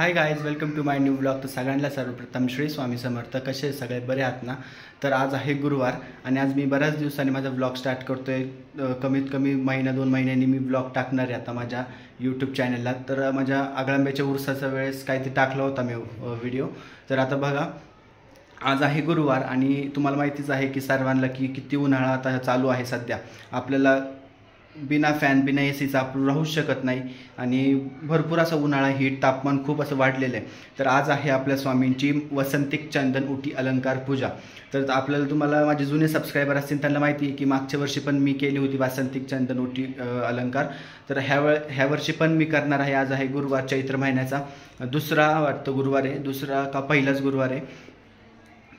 High guys, welcome to my new blog. तर सगळ्यांना सर्वप्रथम श्री स्वामी समर्थ. कसे सगळे बरे आहात ना? तर आज आहे गुरुवार आणि आज मी बऱ्याच दिवसांनी माझा ब्लॉग स्टार्ट करतो आहे. कमीत कमी महिना 2 महिन्यांनी मी ब्लॉग टाकणार आहे आता माझ्या यूट्यूब चॅनलला. तर माझ्या आगळंब्याच्या उरसाच्या वेळेस काहीतरी टाकला होता मी व्हिडिओ. तर आता बघा, आज आहे गुरुवार आणि तुम्हाला माहितीच आहे की सर्वांना की किती उन्हाळा आता चालू आहे सध्या. आपल्याला बिना फॅन बिना एसीचा आपण राहूच शकत नाही आणि भरपूर असं उन्हाळा, हीट, तापमान खूप असं वाढलेलं आहे. तर आज आहे आपल्या स्वामींची वसंतिक चंदन उटी अलंकार पूजा. तर आपल्याला तुम्हाला माझे जुने सबस्क्रायबर असतील त्यांना माहिती आहे की मागच्या वर्षी पण मी केली होती वसंतिक चंदन उटी अलंकार. तर ह्या वर्षी पण मी करणार आहे. आज आहे गुरुवार, चैत्र महिन्याचा दुसरा वाटतं गुरुवार आहे, दुसरा का पहिलाच गुरुवार आहे.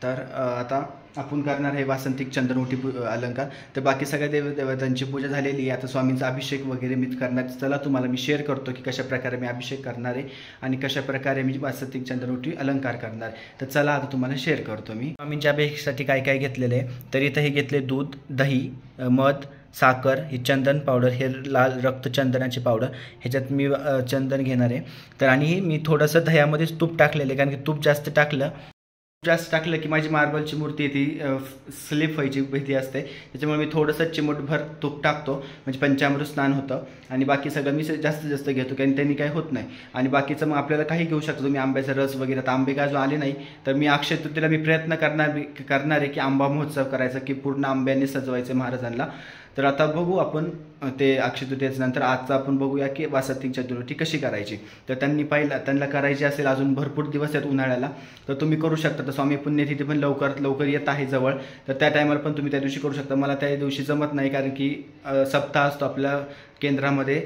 तर आता आपण करणार आहे वासंतिक चंदन उटी अलंकार. तर बाकी सगळ्या देवदेवतांची पूजा झालेली आहे. आता स्वामींचा अभिषेक वगैरे मी करणार. चला तुम्हाला मी शेअर करतो की कशाप्रकारे मी अभिषेक करणार आहे आणि कशाप्रकारे मी वासंतिक चंदन उटी अलंकार करणार आहे. तर चला आता तुम्हाला शेअर करतो मी स्वामींच्या अभिषेकासाठी काय काय घेतलेले आहे. तर इथं हे घेतले दूध, दही, मध, साखर, ही चंदन पावडर, हे लाल रक्तचंदनाची पावडर, ह्याच्यात मी चंदन घेणार आहे. तर आणि मी थोडंसं दह्यामध्येच तूप टाकलेलं आहे, कारण की तूप जास्त टाकलं की माझी मार्बलची मूर्ती आहे ती स्लिप व्हायची भीती असते. त्याच्यामुळे मी थोडंसं चिमूटभर तूप टाकतो, म्हणजे पंचामृत स्नान होतं. आणि बाकी सगळं मी जास्तीत जास्त घेतो, कारण त्यांनी काही होत नाही. आणि बाकीचं मग आपल्याला काही घेऊ शकतो तुम्ही, आंब्याचा रस वगैरे. तर आंबे काय जो आले नाही, तर मी अक्षय तृतीयेला मी प्रयत्न करणार आहे की आंबा महोत्सव करायचा, की पूर्ण आंब्याने सजवायचे महाराजांना. तर आता बघू आपण ते अक्षय तृतीयेच्या नंतर. आजचा आपण बघूया की वासंतिक चंदन उटी कशी करायची. तर त्यांना करायची असेल, अजून भरपूर दिवस आहेत उन्हाळ्याला, तर तुम्ही करू शकता. तर स्वामी पुण्यतिथी पण लवकर येत आहे जवळ, तर त्या टायमाला पण तुम्ही त्या दिवशी करू शकता. मला त्या दिवशी जमत नाही, कारण की सप्ताह असतो आपल्या केंद्रामध्ये,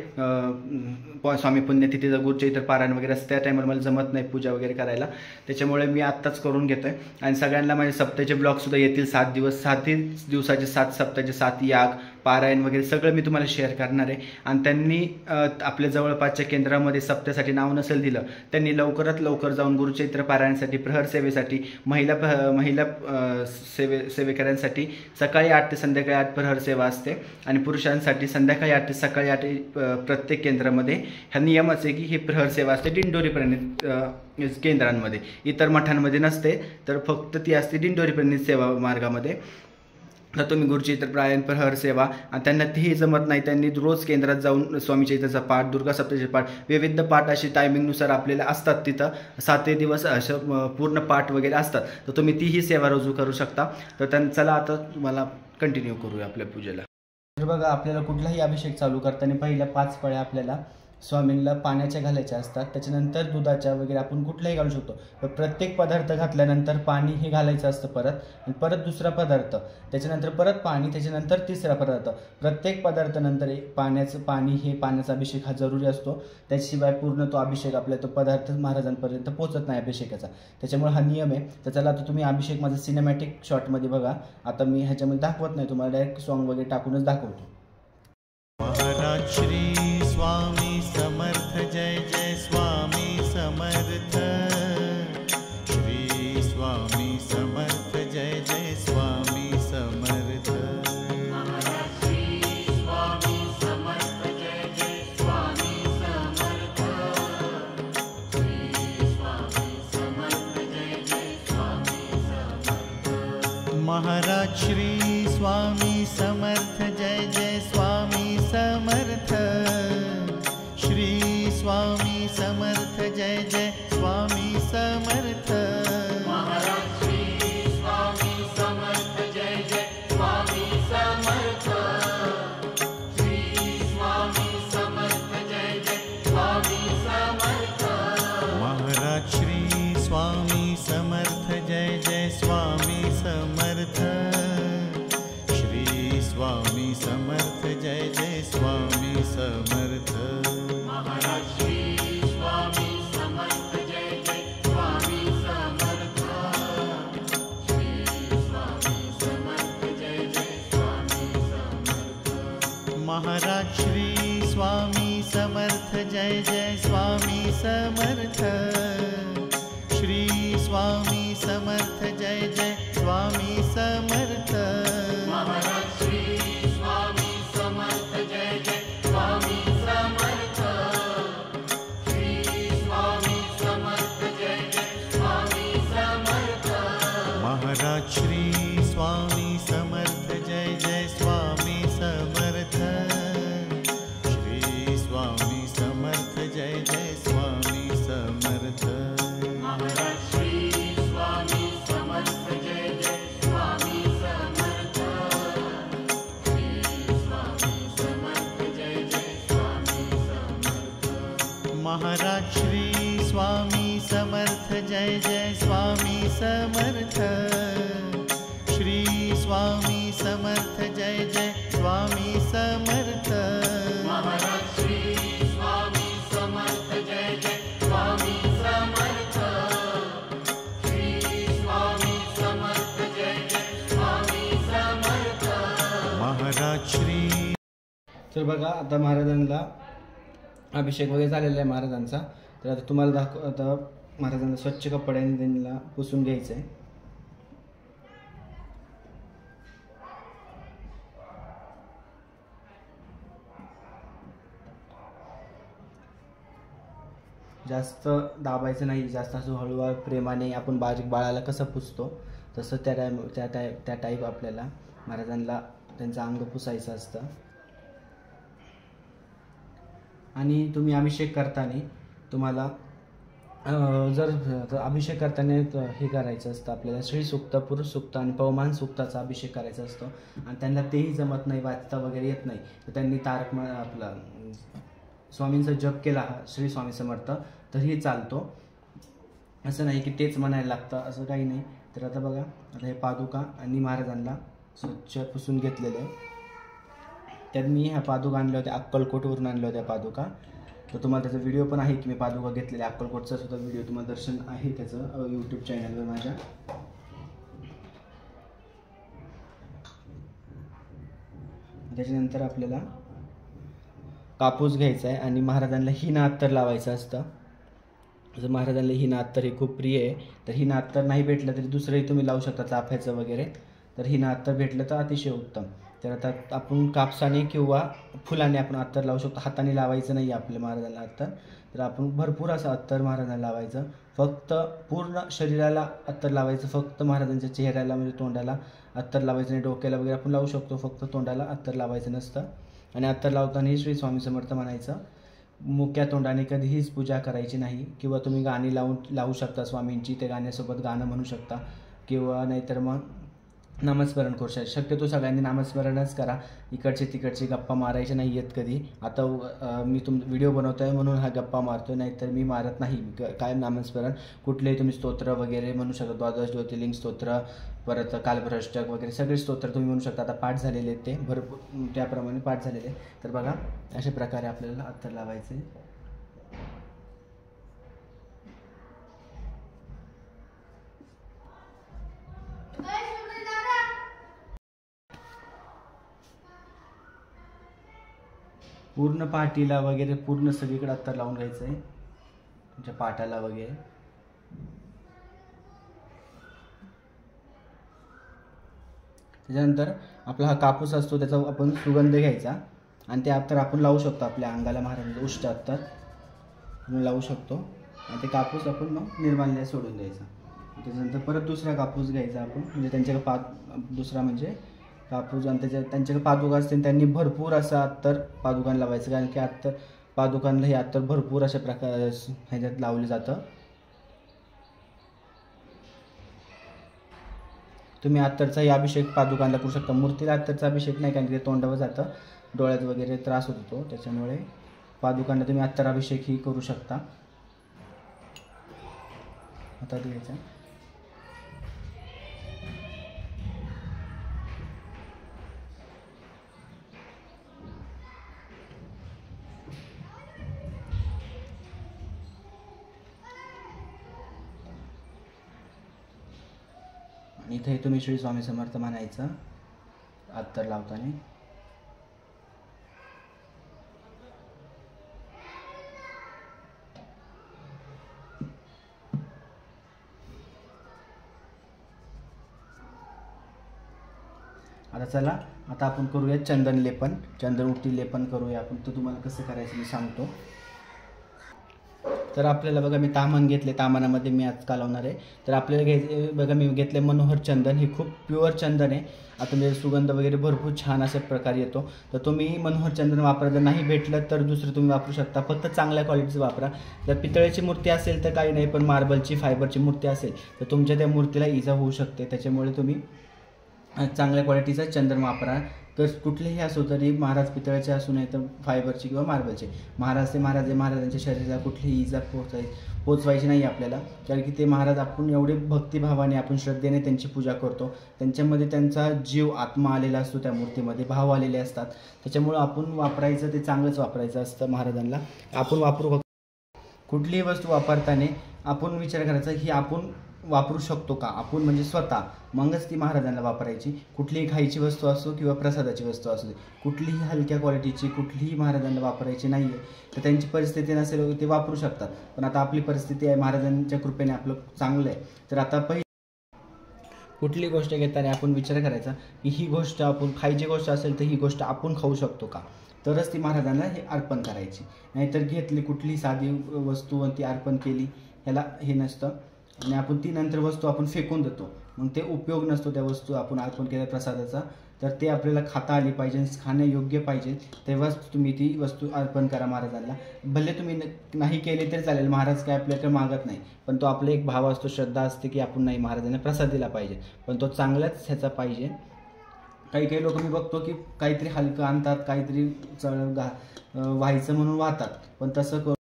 स्वामी पुण्यतिथीचा गुरुचरित्र पारायण वगैरे असतं. त्या टायमाला मला जमत नाही पूजा वगैरे करायला. त्याच्यामुळे मी आत्ताच करून घेतो आहे. आणि सगळ्यांना माझे सप्ताहाचे ब्लॉगसुद्धा येतील. 7 दिवस, 7 दिवसाचे 7 सप्ताहाचे 7 याग, पारायण वगैरे सगळं मी तुम्हाला शेअर करणार आहे. आणि त्यांनी आपल्या जवळपासच्या केंद्रामध्ये सप्त्यासाठी नाव नसेल दिलं, त्यांनी लवकरात लवकर जाऊन गुरुचरित्र पारायणासाठी, प्रहर सेवेसाठी, महिला सेवेकऱ्यांसाठी सकाळी 8 ते संध्याकाळी 8 प्रहर सेवा असते. आणि पुरुषांसाठी संध्याकाळी 8 ते सकाळी 8 प्रत्येक केंद्रामध्ये हा नियमच आहे की ही प्रहर सेवा असते दिंडोरीपर्यंत केंद्रांमध्ये. इतर मठांमध्ये नसते, तर फक्त ती असते दिंडोरीपर्यंत सेवा मार्गामध्ये. तर तुम्ही गुरुचरित्र पारायण, प्रहर सेवा, आणि त्यांना तेही जमत नाही, त्यांनी रोज केंद्रात जाऊन स्वामी चरित्राचा पाठ, दुर्गा सप्तशती पाठ, विविध पाठ अशी टायमिंगनुसार आपल्याला असतात. तिथं 7 दिवस असं पूर्ण पाठ वगैरे असतात. तर तुम्ही तीही सेवा रुजू करू शकता. तर चला आता तुम्हाला कंटिन्यू करूया आपल्या पूजेला. तर बघा, आपल्याला कुठलाही अभिषेक चालू करताना पहिल्या 5 पळ्या आपल्याला स्वामींना पाण्याच्या घालायच्या असतात. त्याच्यानंतर दुधाच्या वगैरे आपण कुठलाही घालू शकतो. तर प्रत्येक पदार्थ घातल्यानंतर पाणी हे घालायचं असतं परत, आणि परत दुसरा पदार्थ, त्याच्यानंतर परत पाणी, त्याच्यानंतर तिसरा पदार्थ. प्रत्येक पदार्थानंतर पाण्याचा अभिषेक हा जरुरी असतो. त्याशिवाय पूर्ण तो अभिषेक आपल्या तो पदार्थ महाराजांपर्यंत पोहोचत नाही अभिषेकाचा. त्याच्यामुळे हा नियम आहे. तर चला आता तुम्ही अभिषेक माझा सिनेमॅटिक शॉटमध्ये बघा. आता मी ह्याच्यामध्ये दाखवत नाही तुम्हाला, डायरेक्ट सॉन्ग वगैरे टाकूनच दाखवतो. महाराज श्री स्वामी समर्थ, जय जय स्वामी समर्थ. श्री स्वामी समर्थ, जय जय स्वामी समर्थ. महाराज श्री स्वामी समर्थ, जय जय स्वामी समर्थ. श्री स्वामी समर्थ, जय जय स्वामी समर्थ. महाराज श्री स्वामी समर्थ, जय जय स्वामी समर्थ. श्री स्वामी समर्थ, जय जय स्वामी समर्थ. महाराज श्री स्वामी समर्थ, जय जय स्वामी समर्थ. श्री स्वामी समर्थ, जय जय स्वामी समर्थ. महाराज श्री स्वामी समर्थ, जय जय स्वामी समर्थ. श्री स्वामी समर्थ, जय जय स्वामी समर्थ. महाराज श्री स्वामी समर्थ, जय जय स्वामी समर्थ. श्री स्वामी समर्थ, जय जय स्वामी समर्थ. महाराज श्री स्वामी समर्थ, जय जय स्वामी समर्थ. श्री स्वामी समर्थ, जय जय स्वामी समर्थ. महाराज श्री स्वामी समर्थ, जय जय स्वामी समर्थ. श्री स्वामी समर्थ, महाराज श्री स्वामी समर्थ जय जय स्वामी समर्थ श्री स्वामी समर्थ जय जय स्वामी समर्थ महाराज श्री स्वामी समर्थ जय जय स्वामी समर्थ श्री स्वामी समर्थ जय जय स्वामी समर्थ महाराज श्री स्वामी समर्थ जय जय स्वामी समर्थ श्री स्वामी समर्थ जय जय स्वामी समर्थ महाराज श्री स्वामी समर्थ जय जय स्वामी समर्थ श्री स्वामी समर्थ जय जय स्वामी समर्थ महाराज श्री तर बघा आता महाराजांना अभिषेक वगैरे झालेला आहे महाराजांचा. तर आता तुम्हाला आता महाराजांना स्वच्छ कपड्याने त्यांना पुसून घ्यायचं आहे. जास्त दाबायचं नाही, जास्त असं हळूहळू प्रेमाने आपण बारीक बाळाला कसं पुसतो तसं त्या टाईप आपल्याला महाराजांना त्यांचं अंग पुसायचं असतं. आणि तुम्ही अभिषेक करताना तुम्हाला जर अभिषेक करताना हे करायचं असतं आपल्याला श्री सूक्त, पुरुष सूक्त आणि पवमान सूक्ताचा अभिषेक करायचा असतो. आणि त्यांना तेही जमत नाही, वाचता वगैरे येत नाही, तर त्यांनी आपला स्वामींचा जप केला श्री स्वामी समर्थ तरीही चालतो. असं नाही की तेच म्हणायला लागतं, असं काही नाही. तर आता बघा, आता हे पादुका आणि महाराजांना स्वच्छ पुसून घेतलेले आहे. त्यात मी ह्या पादुका आणल्या होत्या, अक्कलकोटवरून आणल्या होत्या पादुका. तर तुम्हाला त्याचा व्हिडिओ पण आहे की मी पादुका घेतलेल्या अक्कलकोटचा सुद्धा व्हिडिओ तुम्हाला दर्शन आहे त्याचं यूट्यूब चॅनलवर माझ्या. त्याच्यानंतर आपल्याला कापूस घ्यायचा आहे आणि महाराजांना हिना अत्तर लावायचं असतं. जर महाराजांना हिना अत्तर हे खूप प्रिय आहे, तर हिना अत्तर नाही भेटलं तरी दुसरंही तुम्ही लावू शकता, चाफ्याचं वगैरे. तर हिना अत्तर भेटलं तर अतिशय उत्तम. तर आता आपण कापसाने किंवा फुलाने आपण अत्तर लावू शकतो, हाताने लावायचं नाही आपल्या महाराजांना अत्तर. तर आपण भरपूर असं अत्तर महाराजांना लावायचं, फक्त पूर्ण शरीराला अत्तर लावायचं, फक्त महाराजांच्या चेहऱ्याला म्हणजे तोंडाला अत्तर लावायचं नाही. डोक्याला वगैरे आपण लावू शकतो, फक्त तोंडाला अत्तर लावायचं नसतं. आणि अत्तर लावतानाही श्री स्वामी समर्थ म्हणायचं. मुक्या तोंडाने कधीहीच पूजा करायची नाही. किंवा तुम्ही गाणी लावू शकता स्वामींची, त्या गाण्यासोबत गाणं म्हणू शकता, किंवा नाहीतर मग नामस्मरण करू शकता. शक्यतो सगळ्यांनी नामस्मरणच करा, इकडचे तिकडचे गप्पा मारायचे नाही आहेत कधी. आता मी व्हिडिओ बनवतो आहे म्हणून हा गप्पा मारतो, नाहीतर मी मारत नाही. काय नामस्मरण कुठलेही तुम्ही स्तोत्र वगैरे म्हणू शकता, द्वादश ज्योतिर्लिंग स्तोत्र, परत कालभ्रष्टक वगैरे सगळे स्तोत्र तुम्ही म्हणू शकता. आता पाठ झालेले आहेत ते भरपूर, त्याप्रमाणे पाठ झालेले. तर बघा, अशा प्रकारे आपल्याला अत्तर लावायचे. पूर्ण पाठीला वगैरे पूर्ण सगळीकडे अत्तर लावून घ्यायचं आहे, तुमच्या पाठाला वगैरे. त्याच्यानंतर आपला हा कापूस असतो त्याचा आपण सुगंध घ्यायचा आणि ते अत्तर आपण लावू शकतो आपल्या अंगाला. महाराजांचं उष्ट अत्तर आपण लावू शकतो आणि ते कापूस आपण मग निर्माल्याला सोडून द्यायचा. त्याच्यानंतर परत दुसरा कापूस घ्यायचा आपण, म्हणजे त्यांच्याकडे दुसरा म्हणजे कापूस. आणि त्यांच्याकडे पादुका असते, त्यांनी भरपूर असं अत्तर पादुकांना लावायचं, कारण की अत्तर पादुकांना हे अत्तर भरपूर अशा प्रकार ह्याच्यात लावलं जातं. तुम्ही अत्तरचाही अभिषेक पादुकांना करू शकता. मूर्तीला अत्तरचा अभिषेक नाही, कारण की ते तोंडावर जातं, डोळ्यात वगैरे त्रास होतो, त्याच्यामुळे पादुकांना तुम्ही अत्तर अभिषेकही करू शकता. आता घ्यायचा इथे तुम्ही श्री स्वामी समर्थ म्हणायचं अत्तर लावताना. आता चला, आता आपण करूया चंदन लेपन, चंदन उटी लेपन करूया आपण. तर तुम्हाला कसं करायचं मी सांगतो. तर आपल्याला बघा मी तामण घेतले, तामणामध्ये मी आज कालवणार आहे. तर आपल्याला घ्यायचे बघा मी घेतले मनोहर चंदन. हे खूप प्युअर चंदन आहे. आता म्हणजे सुगंध वगैरे भरपूर छान अशा प्रकारे येतो. तर तुम्ही मनोहर चंदन वापरा. जर नाही भेटलं तर दुसरं तुम्ही वापरू शकता, फक्त चांगल्या क्वालिटीचं वापरा. जर पितळेची मूर्ती असेल तर काही नाही, पण मार्बलची फायबरची मूर्ती असेल तर तुमच्या त्या मूर्तीला इजा होऊ शकते. त्याच्यामुळे तुम्ही चांगल्या क्वालिटीचा चंदन वापरा. तर कुठलेही असो, तरी महाराज पितळेचे असू नये तर फायबरचे किंवा मार्बलचे. महाराज ते महाराज आहे, महाराजांच्या शरीराला कुठलीही इजा पोचवायची नाही आपल्याला. कारण की ते महाराज आपण एवढे भक्तिभावाने आपण श्रद्धेने त्यांची पूजा करतो. त्यांच्यामध्ये त्यांचा जीव आत्मा आलेला असतो, त्या मूर्तीमध्ये भाव आलेले असतात. त्याच्यामुळं आपण वापरायचं ते चांगलंच वापरायचं असतं महाराजांना. आपण वापरू कुठलीही वस्तू वापरताना आपण विचार करायचा की आपण वापरू शकतो का, आपण म्हणजे स्वतः, मगच ती महाराजांना वापरायची. कुठलीही खायची वस्तू असो किंवा प्रसादाची वस्तू असू दे, कुठलीही हलक्या क्वालिटीची कुठलीही महाराजांना वापरायची नाही आहे. तर त्यांची परिस्थिती नसेल ते वापरू शकतात, पण आता आपली परिस्थिती आहे, महाराजांच्या कृपेने आपलं चांगलं आहे. तर आता कुठली गोष्ट घेताना आपण विचार करायचा की ही गोष्ट आपण खायची गोष्ट असेल तर ही गोष्ट आपण खाऊ शकतो का, तरच ती महाराजांना हे अर्पण करायची. नाहीतर घेतली कुठली साधी वस्तू आणि ती अर्पण केली, ह्याला हे नसतं. आणि आपण ती नंतर वस्तू आपण फेकून देतो, मग ते उपयोग नसतो त्या वस्तू आपण अर्पण केल्या प्रसादाचा. तर ते आपल्याला खाता आली पाहिजे, खाण्यायोग्य पाहिजे, तेव्हाच तुम्ही ती वस्तू अर्पण करा महाराजांना. भले तुम्ही नाही केली तरी चालेल, महाराज काय आपल्याकडे मागत नाही, पण तो आपला एक भाव असतो, श्रद्धा असते की आपण नाही महाराजांना प्रसाद दिला पाहिजे, पण तो चांगलाच ह्याचा पाहिजे. काही लोक मी बघतो की काहीतरी हलकं आणतात, काहीतरी व्हायचं म्हणून वाहतात, पण तसं करू.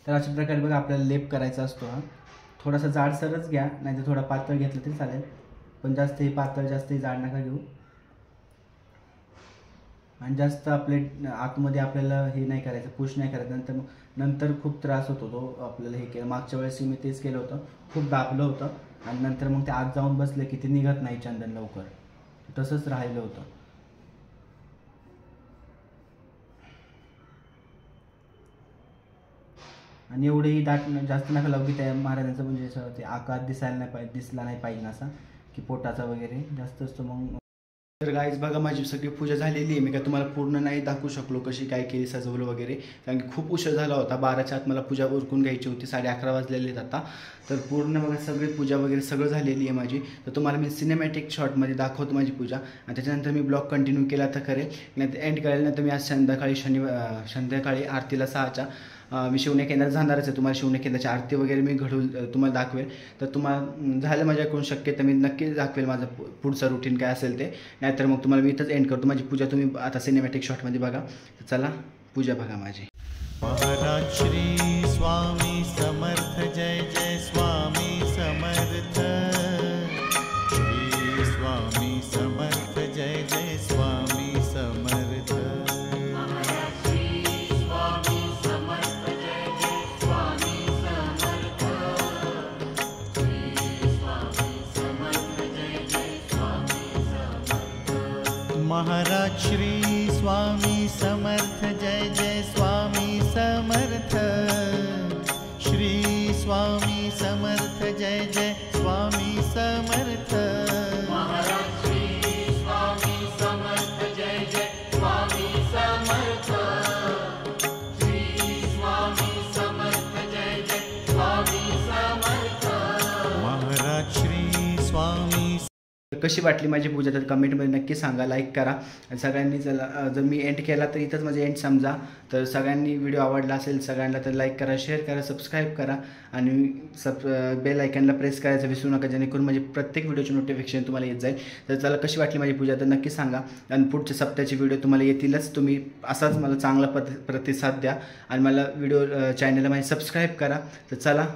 तर अशा प्रकारे बघा आपल्याला लेप करायचा असतो. हा थोडासा जाडसरच घ्या, नाही तर थोडा पातळ घेतलं तरी चालेल, पण जास्तही पातळ जास्तही जाड नका घेऊ. आणि जास्त आपले आतमध्ये आपल्याला हे नाही करायचं, पुश नाही करायचं, नंतर खूप त्रास होतो तो आपल्याला. हे केलं मागच्या वेळेस मी तेच केलं होतं, खूप दाबलं होतं आणि नंतर मग ते आत जाऊन बसले की ते निघत नाही चंदन लवकर, तसंच राहिलं होतं. आणि एवढेही जास्त नका लावू की त्या महाराजांचं म्हणजे ते आकार दिसला नाही पाहिजे असा, की पोटाचा वगैरे जास्त असतो. मग तर गाईज बघा माझी सगळी पूजा झालेली आहे. मी काय तुम्हाला पूर्ण नाही दाखवू शकलो कशी काय केली, सजवलं वगैरे, कारण की खूप उशीर झाला होता. 12च्या आत मला पूजा उरकून घ्यायची होती, 11:30 वाजलेले आहेत आता. तर पूर्ण बघा सगळी पूजा वगैरे सगळं झालेली आहे माझी. तर तुम्हाला मी सिनेमॅटिक शॉर्टमध्ये दाखवतो माझी पूजा, आणि त्याच्यानंतर मी ब्लॉग कंटिन्यू केला तर करेल, नाही तर एंड करेल. नाही तर मी आज संध्याकाळी आरतीला 6च्या मी शिवण्या केंद्रात जाणारच आहे. तुम्हाला शिवण्या केंद्राची आरती वगैरे मी घडवून तुम्हाला दाखवेल. तर तुम्हाला झालं माझ्याकडून शक्य तर मी नक्की दाखवेल माझं पुढचं रुटीन काय असेल ते, नाहीतर मग तुम्हाला मी इथंच एंड करतो माझी पूजा. तुम्ही आता सिनेमॅटिक शॉटमध्ये बघा. तर चला पूजा बघा माझी. महाराज श्री स्वामी समर्थ, जय जय स्वामी समर्थ. श्री स्वामी समर्थ, जय जय स्वामी समर्थ. महाराज श्री स्वामी समर्थ, जय जय स्वामी समर्थ. श्री स्वामी समर्थ, जय जय स्वामी समर्थ. महाराज श्री स्वामी समर्थ, जय जय स्वामी समर्थ. श्री स्वामी समर्थ, जय जय स्वामी समर्थ. महाराज श्री स्वामी. कशी वाटली माझी पूजा तर कमेंटमध्ये नक्की सांगा, लाईक करा. आणि सगळ्यांनी जर मी एंड केला तर इथंच माझं एंड समजा. तर सगळ्यांनी व्हिडिओ आवडला असेल सगळ्यांना तर लाईक करा, शेअर करा, सबस्क्राईब करा आणि बेल आयकॉनला प्रेस करायचं विसरू नका, जेणेकरून म्हणजे प्रत्येक व्हिडिओची नोटिफिकेशन तुम्हाला येत जाईल. तर चला कशी वाटली माझी पूजा तर नक्की सांगा. आणि पुढच्या सप्त्याचे व्हिडिओ तुम्हाला येतीलच. तुम्ही असाच मला चांगला प्रतिसाद द्या आणि मला व्हिडिओ चॅनलला माझी सबस्क्राईब करा. तर चला